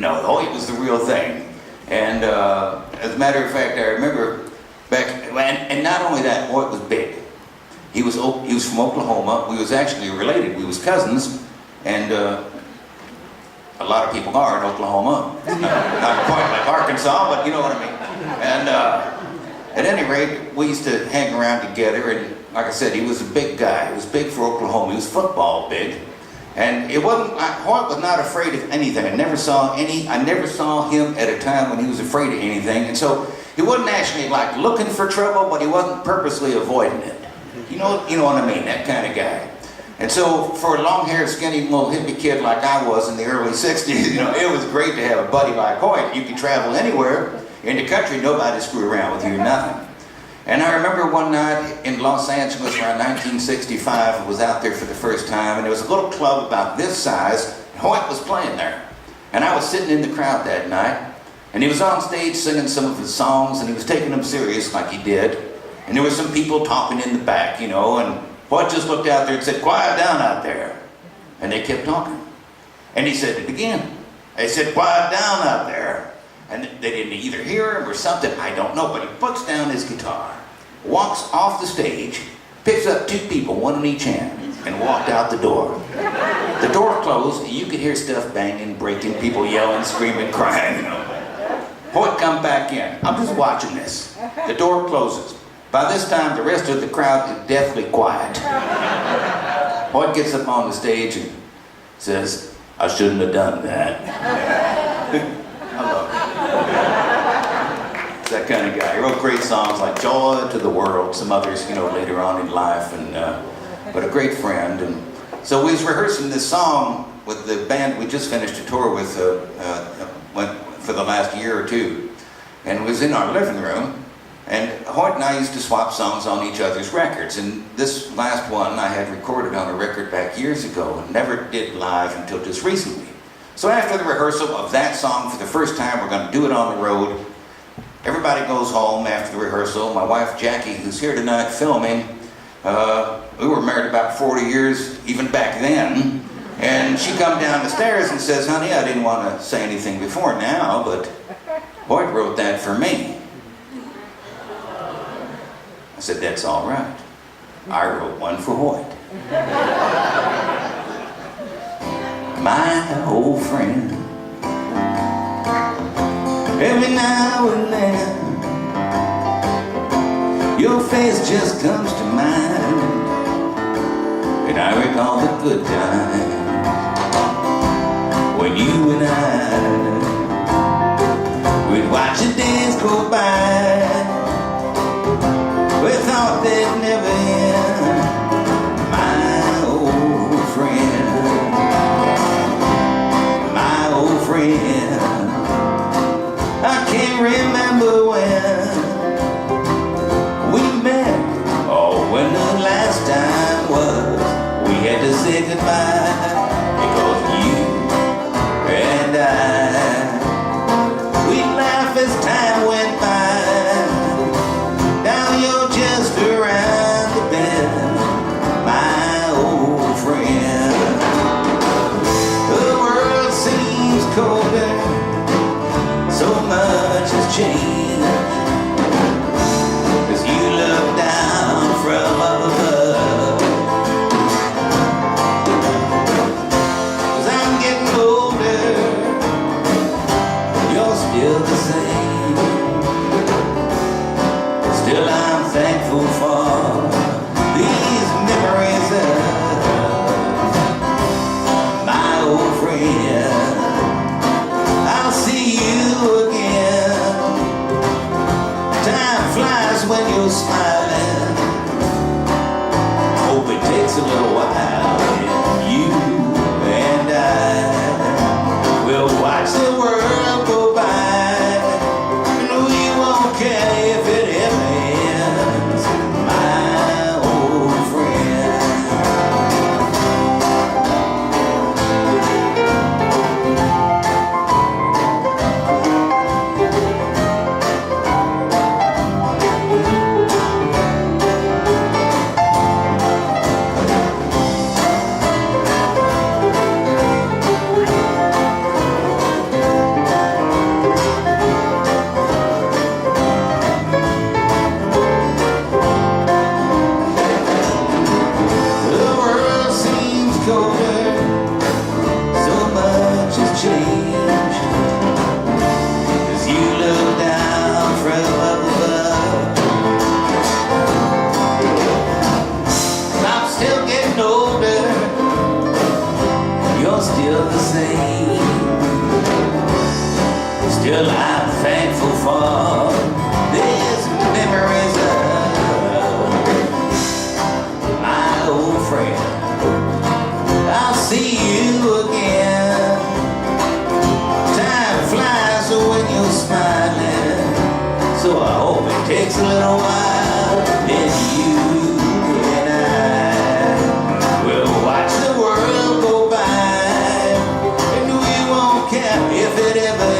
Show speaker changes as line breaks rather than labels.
know. Hoyt was the real thing. And as a matter of fact, I remember back, and not only that, Hoyt was big. He was from Oklahoma. We was actually related. We was cousins, and a lot of people are in Oklahoma. Not quite like Arkansas, but you know what I mean. And at any rate, we used to hang around together, and like I said, he was a big guy. He was big for Oklahoma. He was football big. And it wasn't, Hoyt was not afraid of anything. I never saw him at a time when he was afraid of anything. And so he wasn't actually like looking for trouble, but he wasn't purposely avoiding it. You know what I mean, that kind of guy. And so for a long-haired, skinny, little hippie kid like I was in the early 60s, you know, it was great to have a buddy like Hoyt. You could travel anywhere in the country, nobody screw around with you, nothing. And I remember one night in Los Angeles around 1965, I was out there for the first time, and there was a little club about this size, and Hoyt was playing there. And I was sitting in the crowd that night, and he was on stage singing some of his songs, and he was taking them serious like he did. And there were some people talking in the back, you know, and Hoyt just looked out there and said, "Quiet down out there." And they kept talking. And he said it again. They said, "Quiet down out there." And they didn't either hear him or something, I don't know, but he puts down his guitar, walks off the stage, picks up two people, one in each hand, and walked out the door. The door closed, and you could hear stuff banging, breaking, people yelling, screaming, crying, you know. Hoyt come back in. I'm just watching this. The door closes. By this time, the rest of the crowd is deathly quiet. Hoyt gets up on the stage and says, "I shouldn't have done that." I love him. That kind of guy. He wrote great songs like "Joy to the World," some others, you know, later on in life, and but a great friend. And so we was rehearsing this song with the band we just finished a tour with for the last year or two, and it was in our living room. And Hoyt and I used to swap songs on each other's records, and this last one I had recorded on a record back years ago and never did live until just recently. So after the rehearsal of that song for the first time, we're going to do it on the road. Everybody goes home after the rehearsal. My wife Jackie, who's here tonight filming, we were married about 40 years, even back then, and she come down the stairs and says, "Honey, I didn't want to say anything before now, but Hoyt wrote that for me." I said, "That's all right. I wrote one for Hoyt." My old friend, every now and then your face just comes to mind, and I recall the good times when you and I would watch the days go by. We thought they'd never end. My old friend, I can't remember when we met or when the last time was we had to say goodbye, because you and we laughed as time went by. Now you're just around the bend, my old friend. The world seems colder, so much has changed, 'cause you look down from above. 'Cause I'm getting older, you're still the same. Still I'm thankful for these memories of my old friend. I'll see you again. Time flies when you're smiling. Hope it takes a little while. You and I will watch the world go by, and we won't care if it ever ends, my old friend. far. There's memories of my old friend. I'll see you again. Time flies when you're smiling, so I hope it takes a little while, and you and I will watch the world go by, and we won't care if it ever